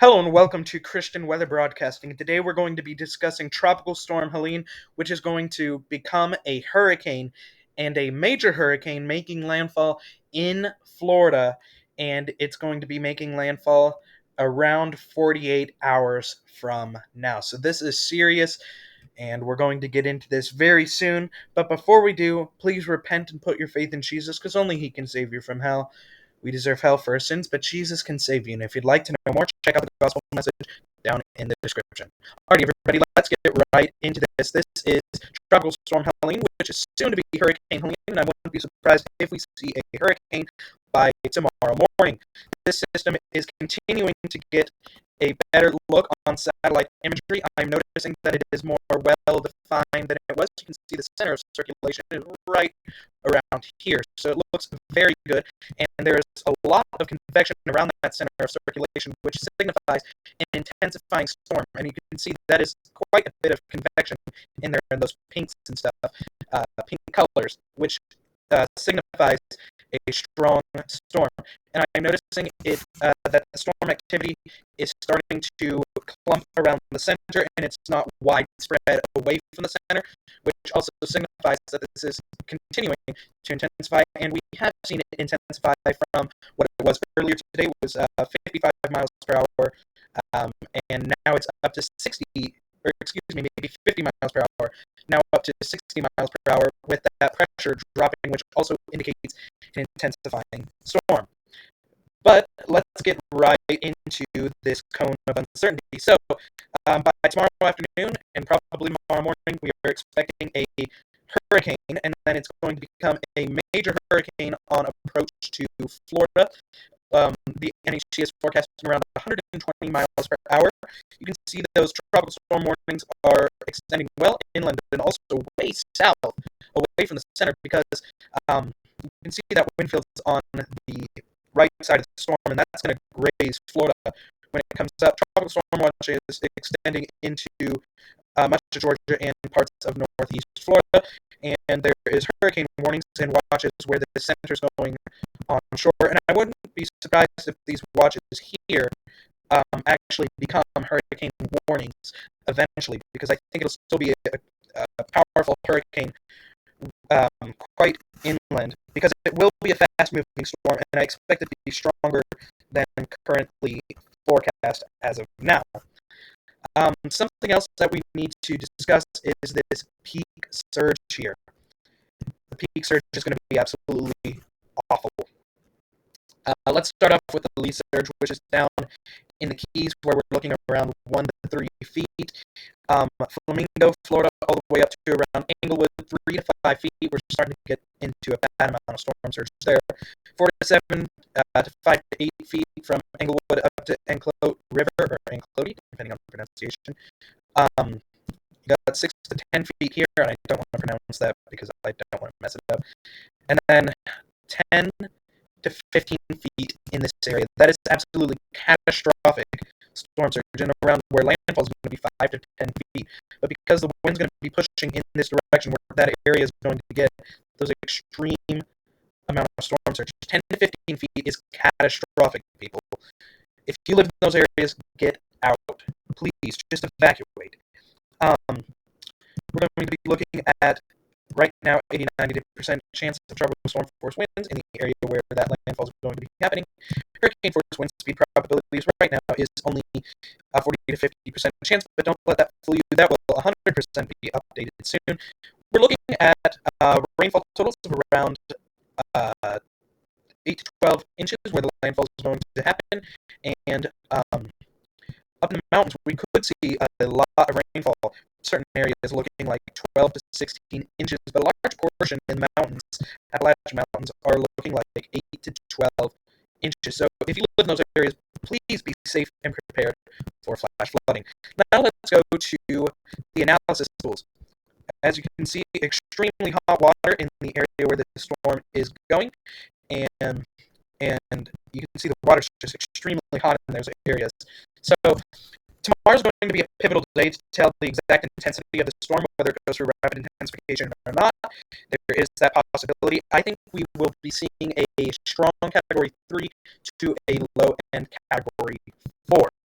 Hello and welcome to Christian Weather Broadcasting. Today we're going to be discussing Tropical Storm Helene, which is going to become a hurricane and a major hurricane making landfall in Florida. And it's going to be making landfall around 48 hours from now. So this is serious, and we're going to get into this very soon. But before we do, please repent and put your faith in Jesus, because only He can save you from hell. We deserve hell for our sins, but Jesus can save you. And if you'd like to know more, check out the gospel message down in the description. Alrighty, everybody, let's get right into this. This is Tropical Storm Helene, which is soon to be Hurricane Helene, and I wouldn't be surprised if we see a hurricane by tomorrow morning. This system is continuing to get a better look on satellite imagery. I'm noticing that it is more well defined than it was. You can see the center of circulation is right around here, so it looks very good, and there's a lot of convection around that center of circulation, which signifies an intensifying storm, and you can see that is quite a bit of convection in there in those pinks and stuff, pink colors, which signifies a strong storm. And I'm noticing that the storm activity is starting to clump around the center, and it's not widespread away from the center, which also signifies that this is continuing to intensify, and we have seen it intensify from what it was earlier today was 55 miles per hour, and now it's up to 60, or excuse me, maybe 50 miles per hour, now up to 60 miles per hour, with that pressure dropping, which also indicates an intensifying storm. But let's get right into this cone of uncertainty. So, by tomorrow afternoon and probably tomorrow morning, we are expecting a hurricane, and then it's going to become a major hurricane on approach to Florida. The NHC is forecasting around 120 miles per hour. You can see those tropical storm warnings are extending well inland and also way south, away from the center, because you can see that wind field's on the right side of the storm, and that's going to graze Florida when it comes up. Tropical storm watch is extending into much of Georgia and parts of northeast Florida, and there is hurricane warnings and watches where the center is going on shore. And I wouldn't be surprised if these watches here actually become hurricane warnings eventually, because I think it'll still be a powerful hurricane quite inland, because it will be a fast-moving storm, and I expect it to be stronger than currently forecast as of now. Something else that we need to discuss is this peak surge here. The peak surge is going to be absolutely awful. Let's start off with the lee surge, which is down in the Keys, where we're looking around 1 to 3 feet. Flamingo, Florida, all the way up to around Englewood, 3 to 5 feet. We're starting to get into a bad amount of storm surge there. 4 to 7 to 5 to 8 feet from Englewood up to Enclote River, or Enclote, depending on the pronunciation. You got 6 to 10 feet here, and I don't want to pronounce that because I don't want to mess it up. And then 10 to 15 feet in this area. That is absolutely catastrophic storm surge, and around where landfall is going to be 5 to 10 feet. But because the wind's going to be pushing in this direction, where that area is going to get those extreme amount of storm surge, 10 to 15 feet is catastrophic, people. If you live in those areas, get out. Please, just evacuate. We're going to be looking at, right now, 80-90% chance of tropical storm force winds in the area where that landfall is going to be happening. Hurricane force wind speed probabilities right now is only 40 to 50% chance, but don't let that fool you. That will 100% be updated soon. We're looking at rainfall totals of around 8 to 12 inches where the landfall is going to happen, and up in the mountains, we could see a lot of rainfall. Certain areas looking like 12 to 16 inches, but a large portion in the mountains, Appalachian Mountains, are looking like 8 to 12 inches. So if you live in those areas, please be safe and prepared for flash flooding. Now let's go to the analysis tools. As you can see, extremely hot water in the area where the storm is going, and you can see the water's just extremely hot in those areas. So tomorrow's going to be a pivotal day to tell the exact intensity of the storm, whether it goes through rapid intensification or not. There is that possibility. I think we will be seeing a strong Category 3 to a low-end Category 4.